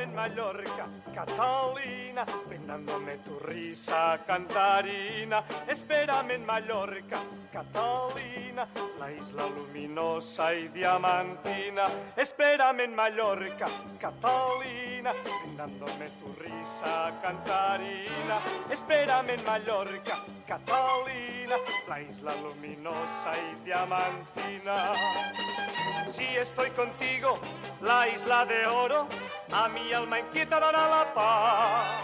espérame en Mallorca, Catalina, brindándome tu risa cantarina. Espérame en Mallorca, Catalina, la isla luminosa y diamantina. Espérame en Mallorca, Catalina, brindándome tu risa cantarina. Espérame en Mallorca, Catalina, la isla luminosa y diamantina. Si estoy contigo, la isla de oro, a mi alma inquieta dará la paz.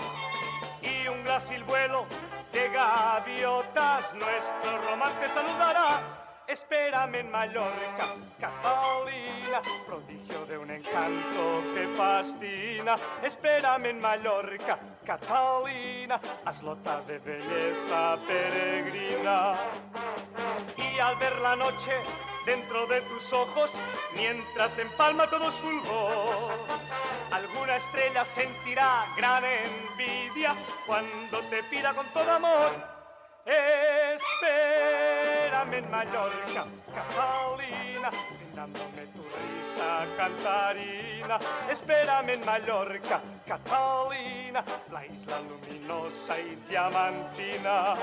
Y un grácil vuelo de gaviotas nuestro romance saludará. Espérame en Mallorca, Catalina, prodigio de un encanto que fascina. Espérame en Mallorca, Catalina, aslota de belleza peregrina. Y al ver la noche dentro de tus ojos, mientras empalma todo su fulgor, alguna estrella sentirá gran envidia cuando te pida con todo amor. Espérame en Mallorca, Catalina, brindándome tu risa cantarina. Espérame en Mallorca, Catalina, la isla luminosa y diamantina.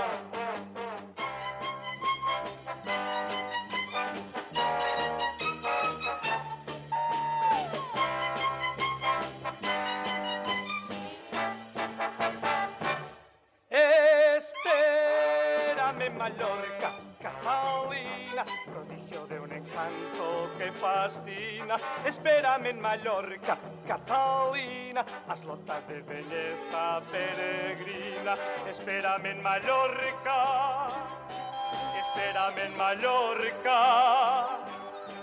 Espérame en Mallorca, Catalina, prodigio de un encanto que fascina. Espérame en Mallorca, Catalina, aslota de belleza peregrina. Espérame en Mallorca, espérame en Mallorca,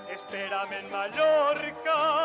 espérame en Mallorca.